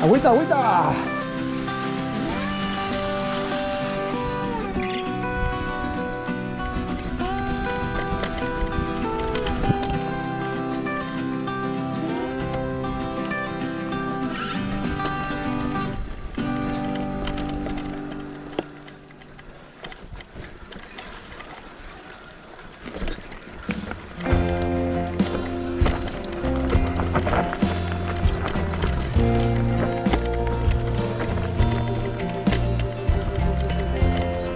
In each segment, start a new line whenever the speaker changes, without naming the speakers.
Agüita, agüita.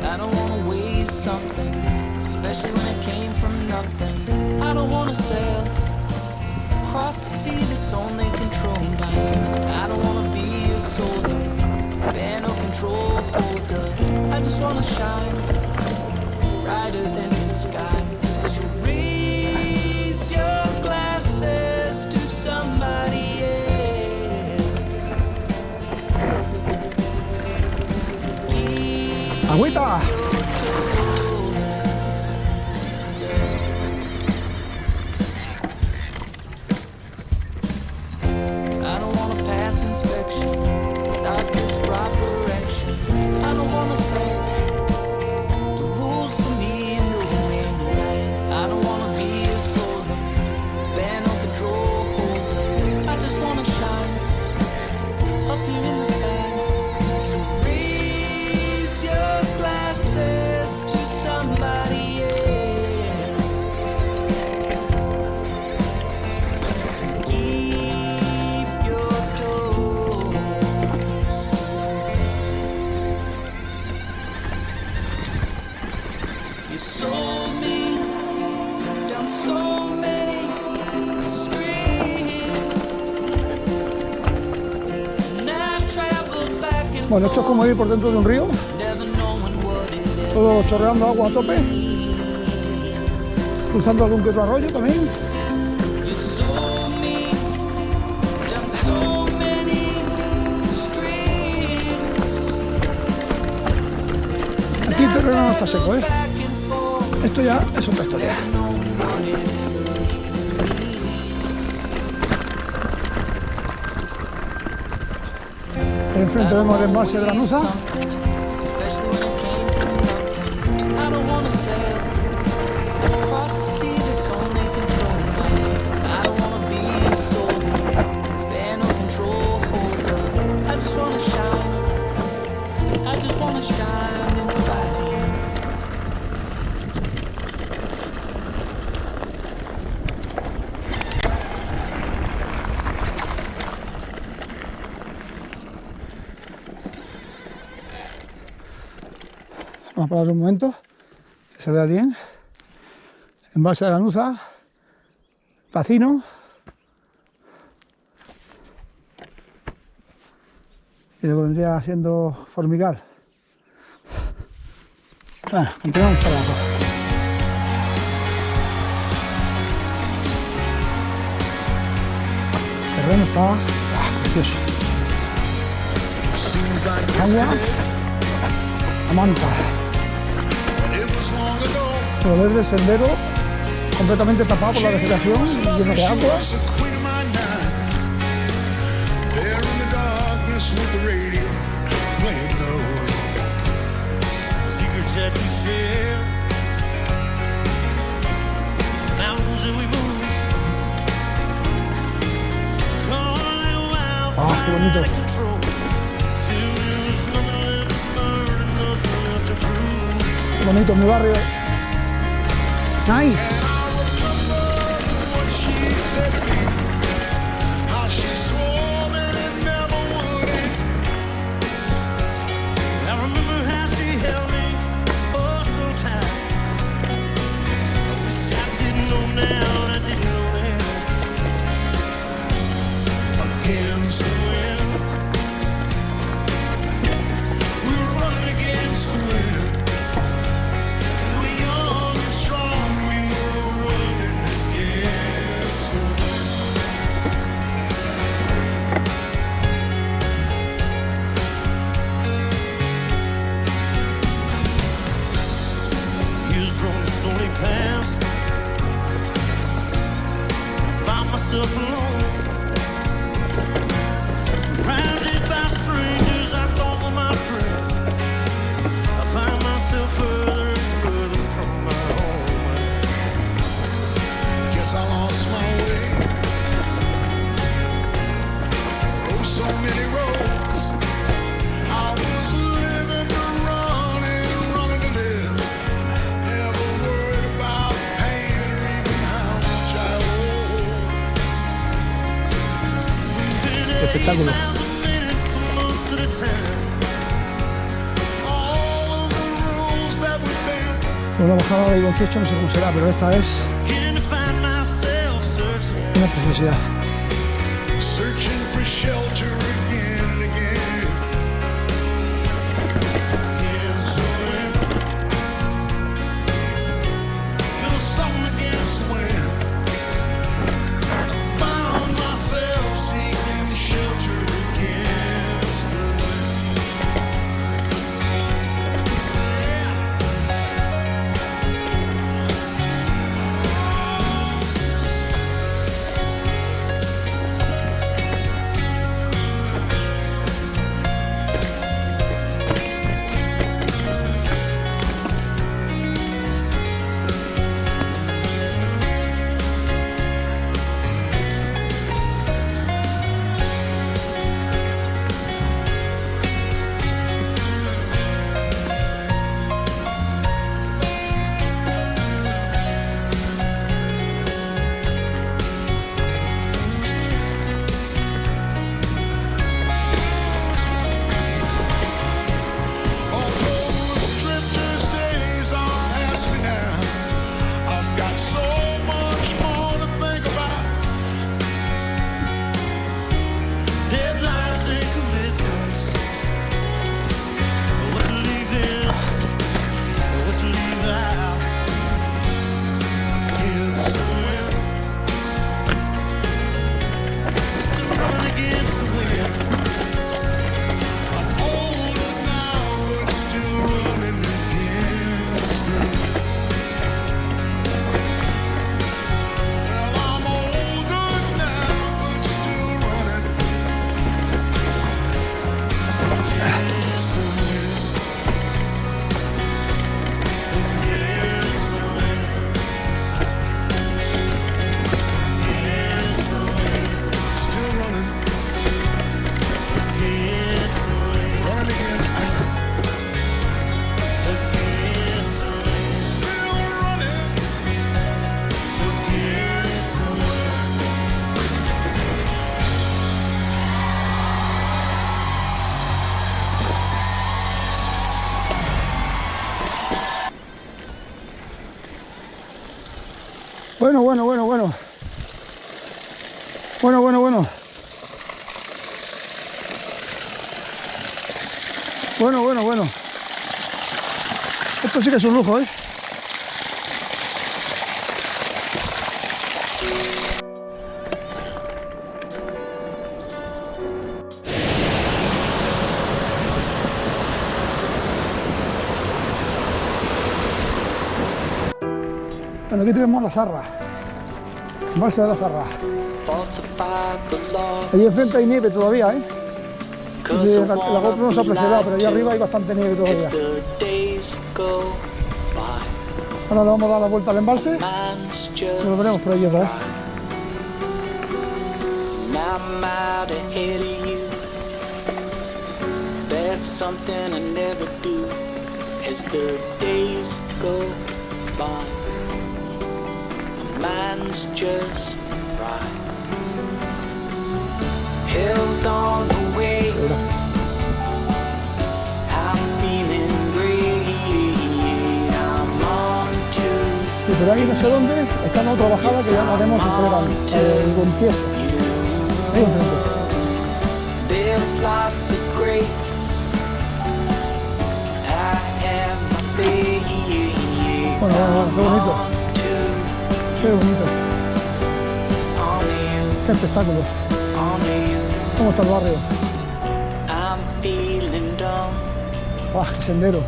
I don't wanna waste something, especially when it came from nothing. I don't wanna sail across the sea that's only controlled by you. I don't wanna be a soldier, bear no control holder. I just wanna shine brighter than the sky. So raise your glasses to somebody else.
Agüita.
I don't want to pass inspection without this proper action. I don't want to say the rules for me and no ain't right. I don't want to be a soldier, bear no control holder. I just want to shine up here in the sky. So raise your glasses to somebody else. Keep your toes. You sold me down so many streets, and I've traveled back and
Bueno, esto es como ir por dentro de un río,
never knowing what it is.
todo chorreando agua a tope, cruzando algún que otro arroyo también.
You sold me down so many streets,
Aquí el terreno no está seco, ¿eh?
back and forth,
Esto ya es otra historia.
knowing what it is.
Enfrente vemos el embalse de la Nuza.
Especially when it came from nothing. I don't wanna sail across the sea that's only controlled by you. I don't wanna be a soldier, bear no control holder. I just wanna shine. I just wanna shine in spite of you.
Vamos a parar un momento, que se vea bien. Embalse de la Nuza, Pacino. Y lo que vendría siendo Formigal. Bueno, continuamos para abajo. El terreno está precioso. Agua a manta. Lo verde del sendero completamente tapado por la vegetación y lleno de agua.
That we share, mountains that we move, calling wild
Ah, qué bonito.
out of control, till there's nothing left to burn and nothing left to prove.
Qué bonito mi barrio. Nice.
I remember how she held me oh so tight. I wish I didn't know now, I didn't know then. Against the wind, we were running against the wind. We were young and strong, we were
espectáculo.
miles a minute for most of the time. All of the rules that we bend.
Una bajada de 28 no sé cómo será, pero esta es
Can find myself searching,
una preciosidad.
searching for shelter again and again. Can't swim. Little something against the wind. Found myself seeking shelter against the wind. Yeah.
Bueno. Bueno. Esto sí que es un lujo, ¿eh? Bueno, aquí tenemos la Sarra, embalse de la Sarra.
Falsified the law.
Allí enfrente hay nieve todavía, ¿eh?
Cause I
La GoPro no se ha
wanna be
apreciado, pero allá
lied
arriba hay
to
bastante nieve
as
todavía.
the days go by.
Ahora le vamos a dar la vuelta al embalse
Mine's
y
just
volveremos por allí otra vez.
now I'm out ahead of you. That's something I never do as the days go by. My mind's just right. Hell's on the way. I'm feeling great. I'm on to
Y por ahí no sé dónde está en otra bajada que ya haremos el Gontieso. Ahí enfrente.
There's lots of grapes. I have my faith.
Bueno, qué bonito. Qué bonito. Qué espectáculo. ¿Cómo está el barrio?
I'm feeling dumb,
¡Ah, qué sendero!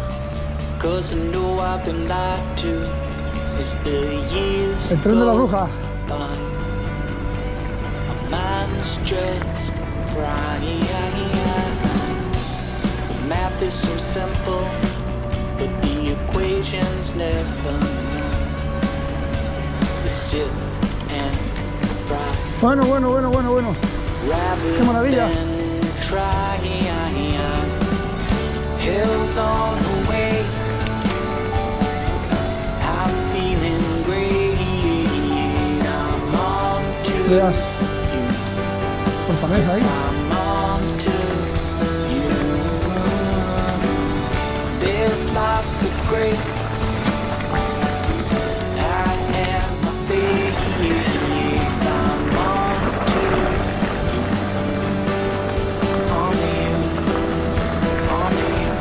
'cause I know I've been lied to as the years
El tren de la
go
bruja.
by. My mind's just fried. The math is so simple, but the equations never know. We sit and fry.
Bueno.
Rather
¡Qué maravilla!
than try. Hell's on the way. I'm feeling great. I'm on to
Veas,
you.
por panés ahí.
I'm lots of grace. I am a faith, I'm on to you, only you, only you.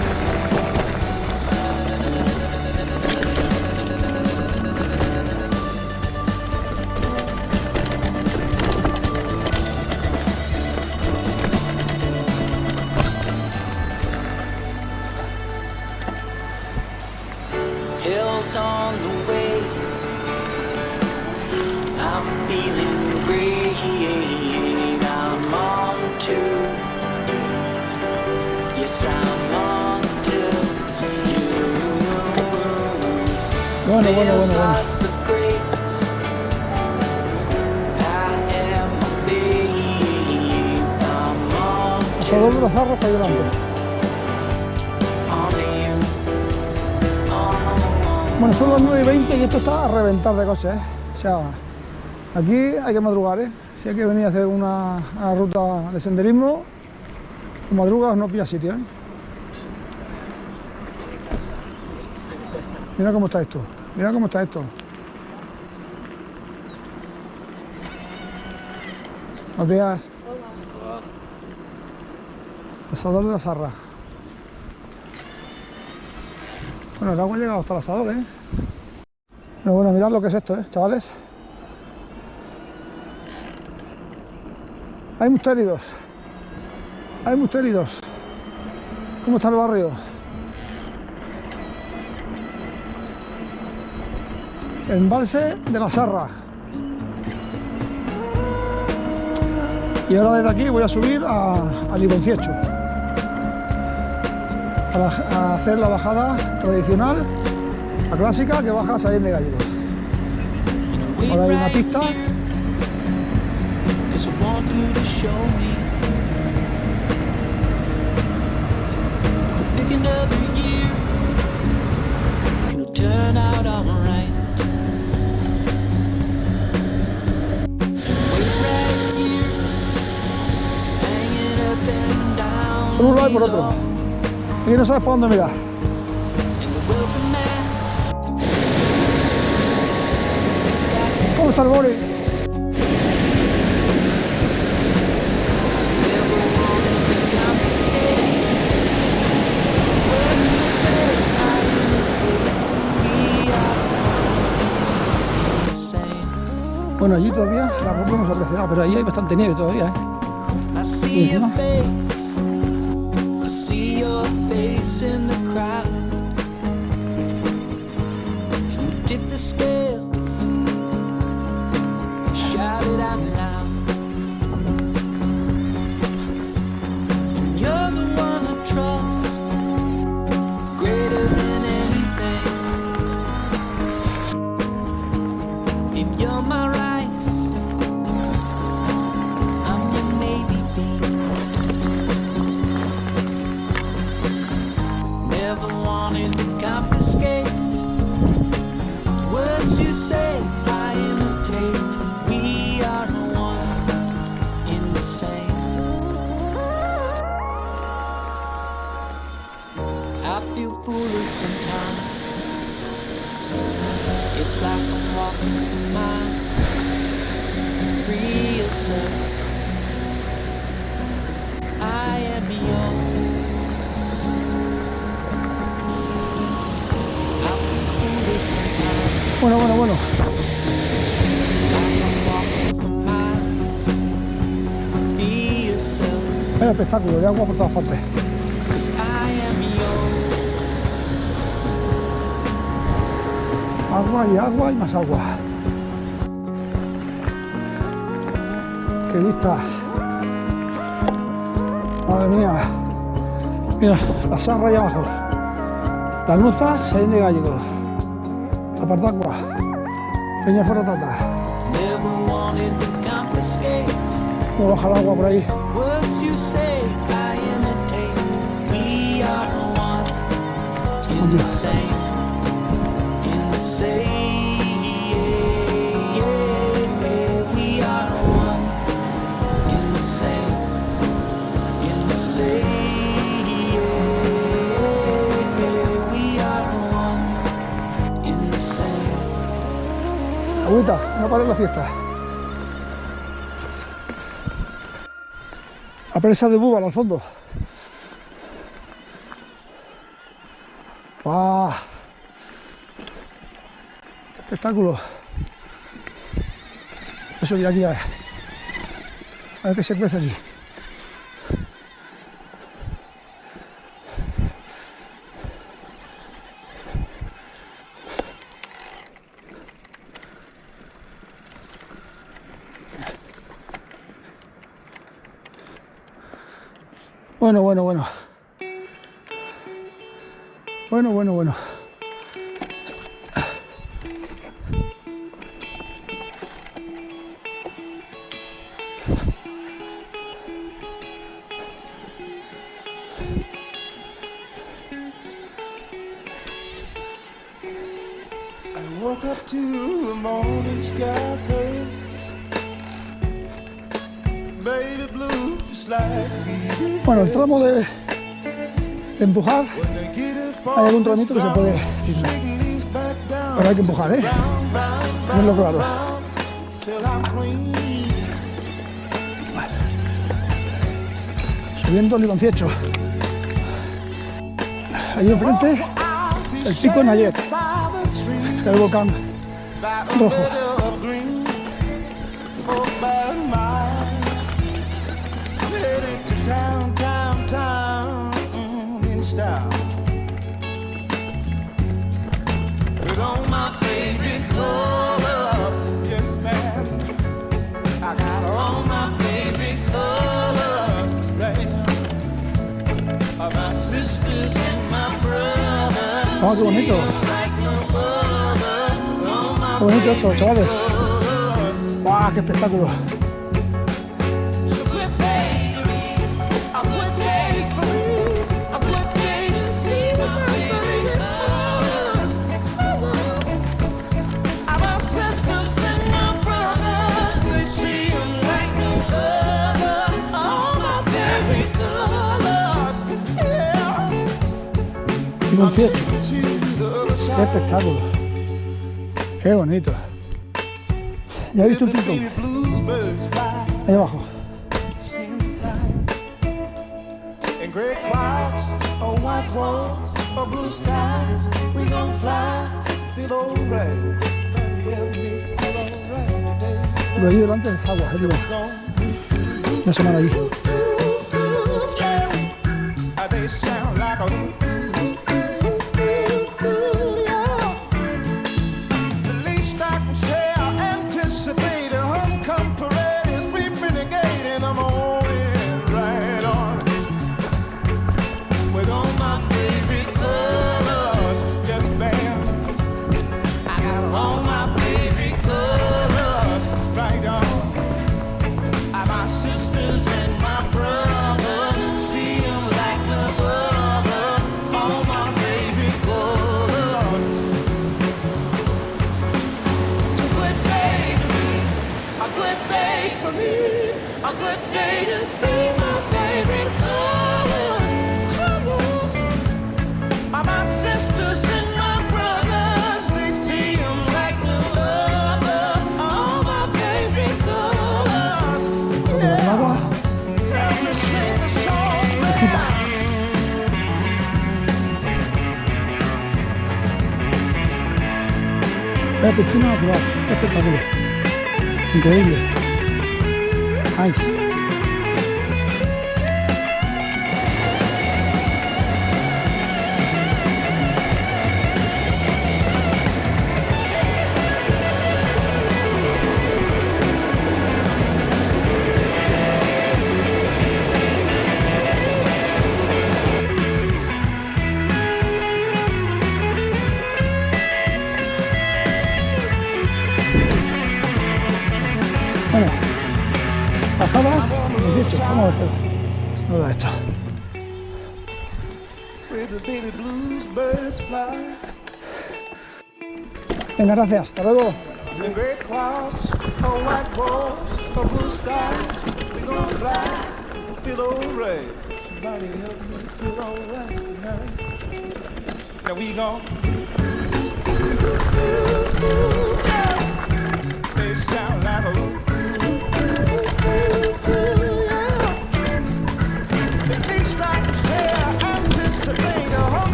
Hills on the way, I'm feeling great, I'm on to you, yes I'm on to you.
Bueno, bueno,
There's
bueno, bueno.
lots of grace, I am a babe, I'm on
Asador de la Zarra está ahí delante. Bueno, son las 9:20 y esto está a reventar de coches, ¿eh? O sea, aquí hay que madrugar, ¿eh? Si hay que venir a hacer una ruta de senderismo, o madrugas no pilla sitio, ¿eh? Mira cómo está esto, mira cómo está esto. Buenos días.
Hola.
Asador de la Zarra. Bueno, el agua ha llegado hasta el asador, ¿eh? Pero bueno, mirad lo que es esto, ¿eh, chavales? Hay mustélidos. Hay mustélidos. ¿Cómo está el barrio? Embalse de la Zarra. Y ahora desde aquí voy a subir a Libonciecho. A hacer la bajada tradicional, la clásica, que baja a Sallén de Gallegos. Ahora hay una pista.
Cause I want you to show me. Could pick another year, it'll turn out alright. Wait right here, hanging up and down.
Por un lado y por otro. Y no sabes por dónde mirar.
In the wilderness.
¿Cómo está el Bori? Bueno, allí todavía la ropa no se aprecia, pero ahí hay bastante nieve todavía, ¿eh?
I see your
encima.
face, I see your face in the crowd. You tip the scales, shout it out loud. And you're the one I trust, greater than anything. If you're my rice, I'm your navy beans. Never wanted to confiscate words you say, I imitate. We are one in the same. I feel foolish sometimes. It's like I'm walking through miles. Free yourself. I am yours. I feel foolish sometimes.
Bueno, bueno, bueno.
Like I'm walking through miles. Be yourself.
Hay espectáculo de agua por todas partes.
'Cause I am yours.
Agua y más agua. ¡Qué vistas! Madre mía. Mira, la Zarra ahí abajo. Las Nuzas, Sallén de Gallegos. Apartagua. Peña Ferrotata.
Never wanted to confiscate
¿Cómo baja el agua por ahí?
words you say, I imitate. We are one in the same. In the same. We are one in the same. In the same. We are
Agüita, no pares la fiesta. La presa de Búbal al fondo. ¡Guau! ¡Qué espectáculo! Eso ir aquí a ver qué se cuece aquí. Bueno.
I woke up to the morning sky first. Baby blue, just like we did.
Bueno, el tramo de empujar, hay algún tramito que se puede filmar. Pero hay que empujar, tenerlo claro. Subiendo el Libonciecho. Ahí enfrente, el pico Nayet, el volcán rojo.
With all my favorite colors, yes ma'am. I got all my favorite colors right now. My sisters and my brothers.
¡Ah, qué bonito! ¡Qué bonito esto, chavales! ¡Guau, qué espectáculo! Qué espectáculo, qué bonito. ¿Ya has visto un pico? Ahí abajo. Pero ahí delante es agua, una semana ahí. La piscina natural, espectacular, increíble. Nice. Bueno, pasada, dicho, vamos a ver no da esto. Venga, gracias, hasta luego.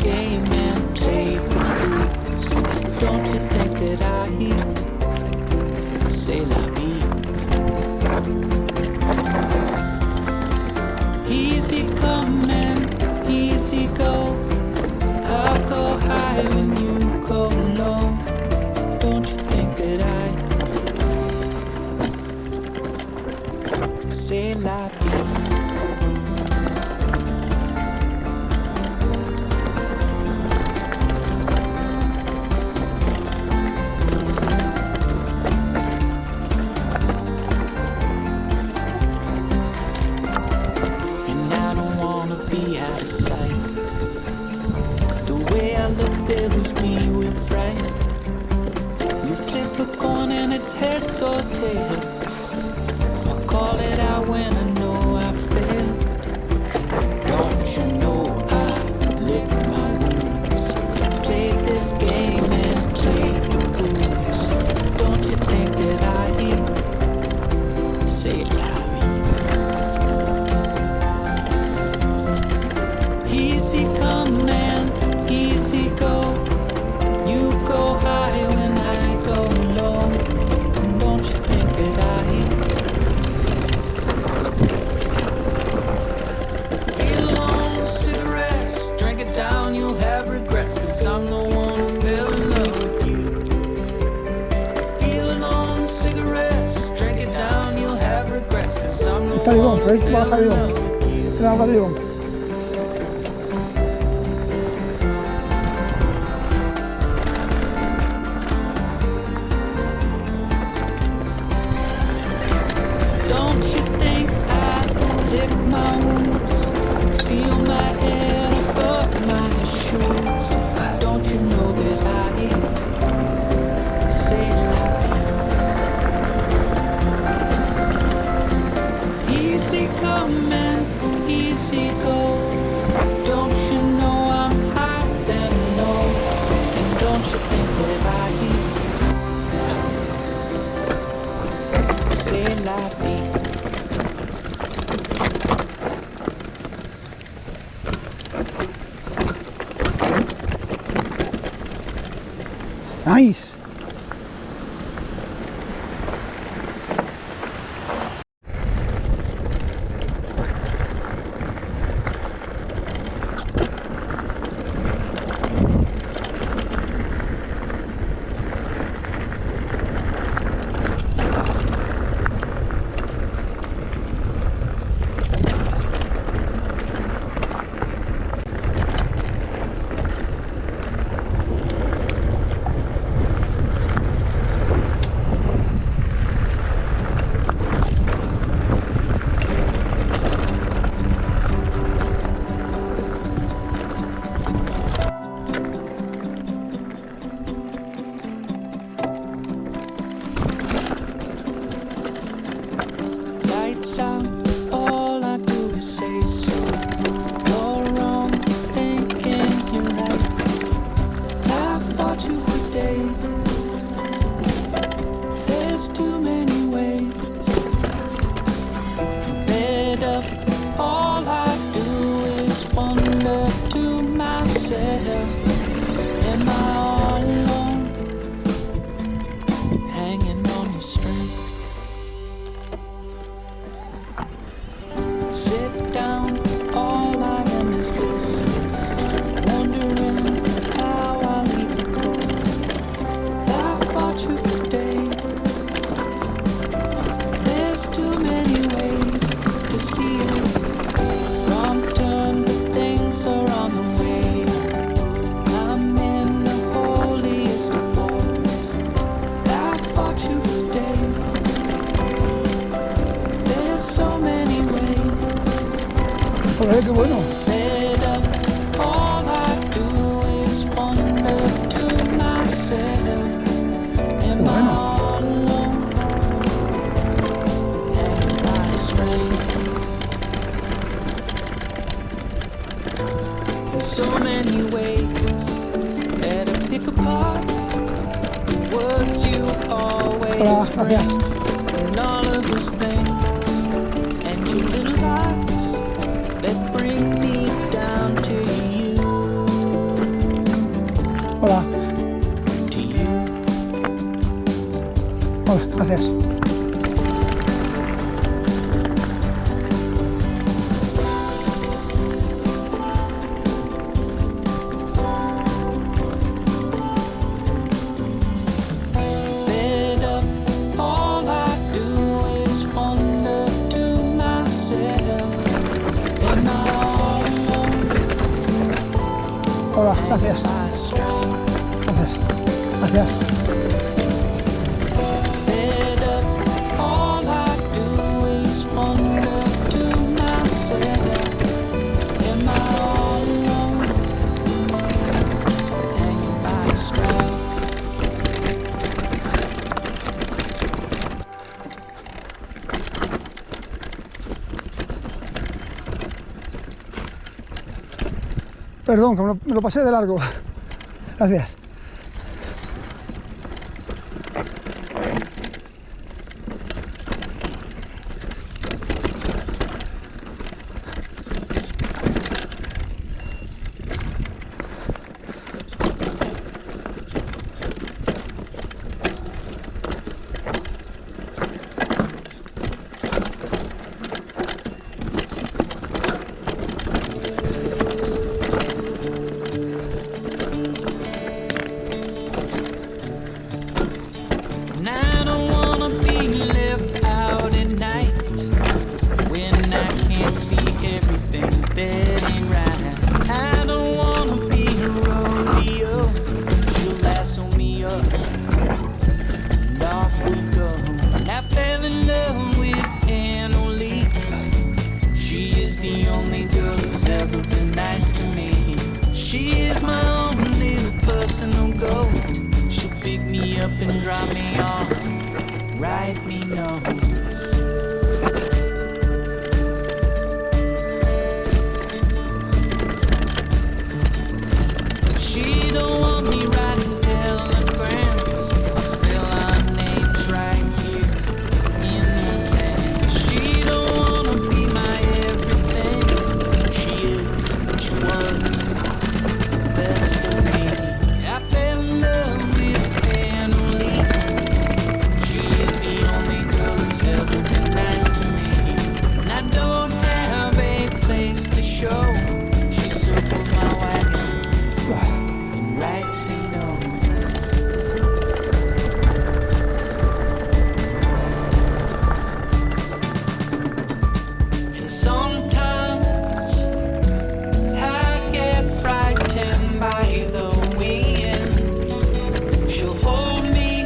game and play the rules. Don't you think that I say la vie? Easy come and easy go. I'll go high when you go low. Don't you think that I say la vie? And I don't wanna be out of sight. The way I look fills me with fright. You flip a coin and it's heads or tails. I'll call it out when I know I failed. Don't you know I lick my wounds? Played this game and played the fools. Don't you think that I say la vie? Easy come and easy go. You go high when I go low. Don't you think that I feel alone? Cigarettes, drink it down, you'll have regrets. Cause I'm the one who fell in love with you. Feel alone, cigarettes, drink it down, you'll have regrets. Cause I'm the
Está bien,
one who
Félix,
fell
baja
in
bien.
love with you.
Mira, acá digo.
Don't you think I lick my wounds? Feel my head above my shoes. Don't you know that I say la vie? Easy come and easy go. Don't you know I'm high then low? And don't you think that I say la vie?
Nice. Lights out, all I do is say so. You're wrong, thinking you're right. I fought you for days. There's too many ways. Fed up, all I do is wonder to myself, am I all alone, hanging on your string? Sit down, all I am is listless, wondering how I'll even cope. I fought you for days. There's too many ways to see it. Wrong turn, but things are on the way. I'm in the holiest of wars. I fought you for days. There's so many ways. Joder, qué bueno.
Fed up, all I do is wonder to myself, am I all alone? Am I strange? In so many ways that I pick apart the words you always
Hola,
bring,
gracias.
and all of those things, and your little lies that bring me down to you.
Gracias. Gracias. Gracias.
Fed up, all I do is wonder to myself, am I all alone, hanging by a strap?
Perdón, que me lo pasé de largo. Gracias.
And I don't wanna be left out at night when I can't see everything that ain't right. I don't wanna be a rodeo. She'll lasso me up and off we go. I fell in love with Annalise. She is the only girl who's ever been nice to me. She is my own little personal goat. She'll pick me up and drop me off, write me notes. She don't want me writing telegrams. I'll spell our names right here in the sand. She don't wanna be my everything. She is, she was the best of me. I fell in love with Annalise. She is the only girl who's ever been nice to me. And I don't have a place to show. She circles my wagon and writes me notes. And sometimes I get frightened by the wind. She'll hold me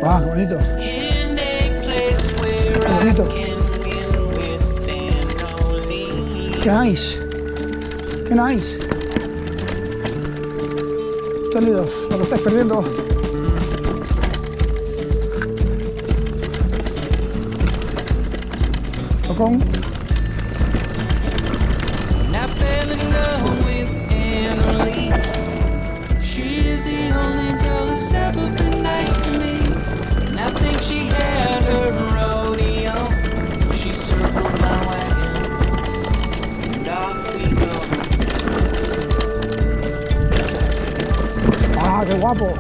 Ah, qué bonito.
in a place where I
bonito.
can win with Annalise.
Qué nice. Qué nice. Sonidos, lo que estáis perdiendo. Tocón.
And I fell in love with Annalise. She is the only girl who's ever been nice to me. And I think she had her rodeo. She circled my wagon and off we go.
Ah, qué guapo.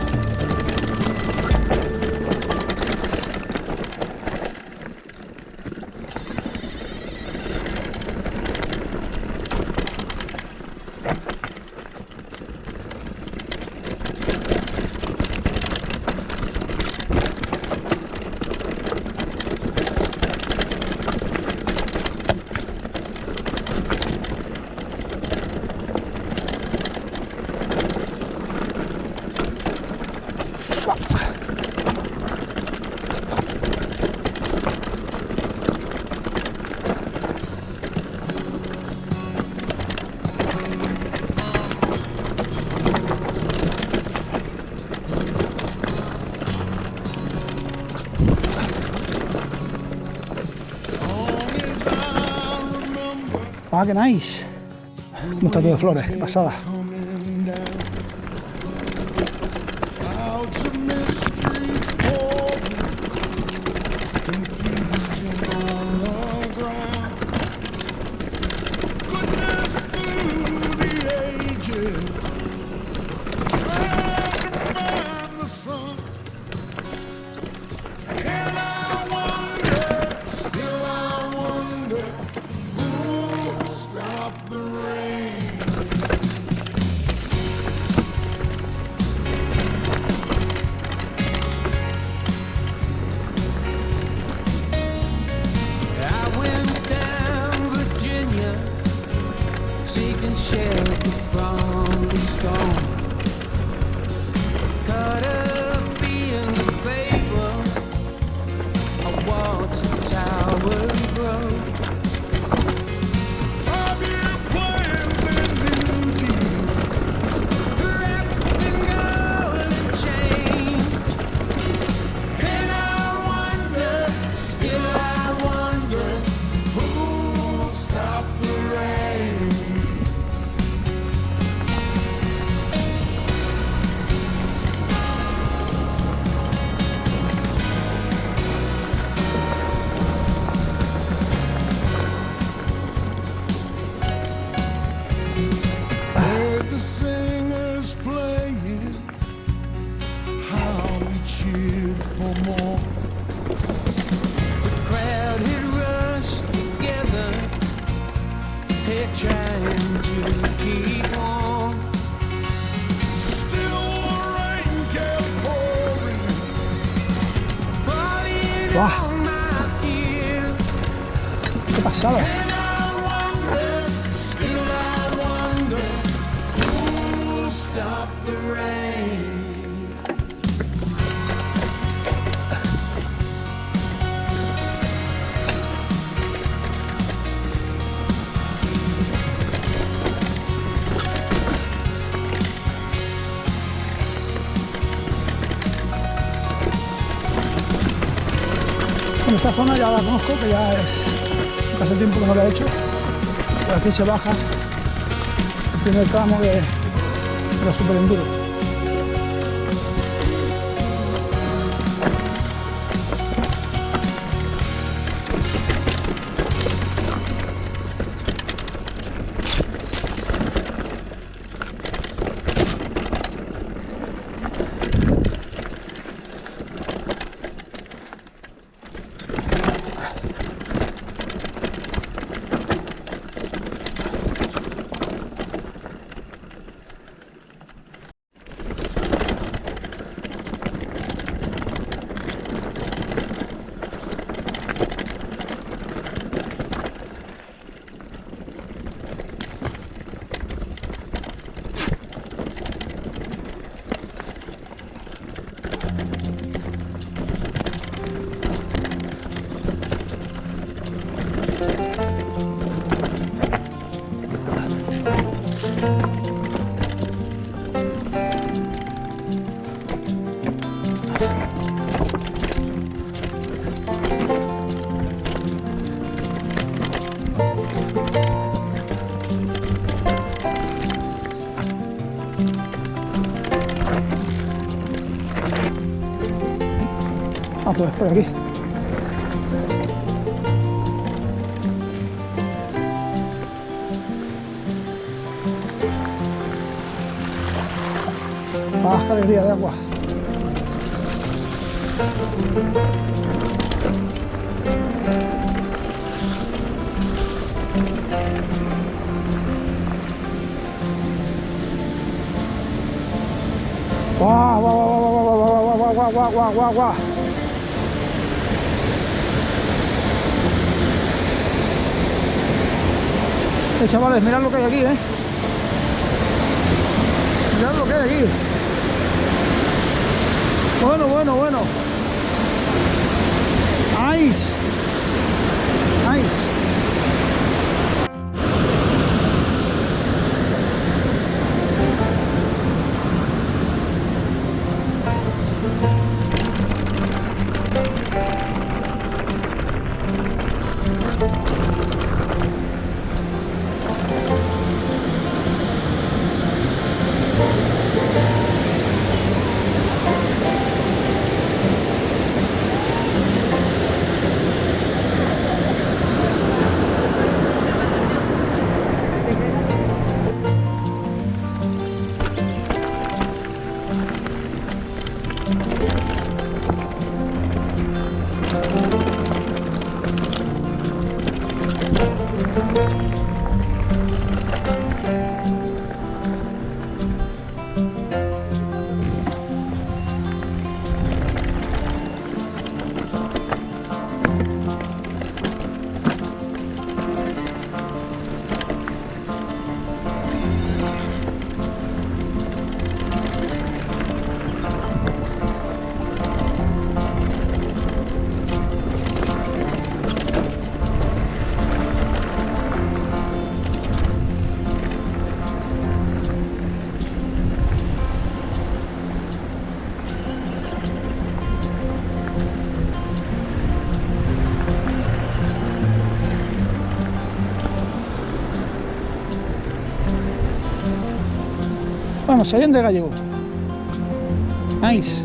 Ah, qué nice. Un estatua de flores, qué pasada.
Clouds of mystery pouring, confusion on the ground. Goodness through the ages, trying to find the sun. And I wonder, still I wonder, who'll stop the rain?
I went down Virginia, seeking shelter from the storm.
keep on. Still the rain kept pouring, falling
Guau.
on my ear.
Qué pasada.
And I wonder, still I wonder, who'll stop the rain?
Bueno, esta zona ya la conozco, que ya es hace tiempo que no la he hecho. Pero aquí se baja el primer tramo de la Super Enduro. Ah, pues por aquí. Ah, qué alegría de agua. Guau, guau, guau, guau, guau, guau, guau, guau, guau, guau, guau. Chavales, mirad lo que hay aquí, mirad lo que hay aquí. Bueno, bueno, bueno. Ice. Ice. Vamos, Sallén de Gallego. Nice.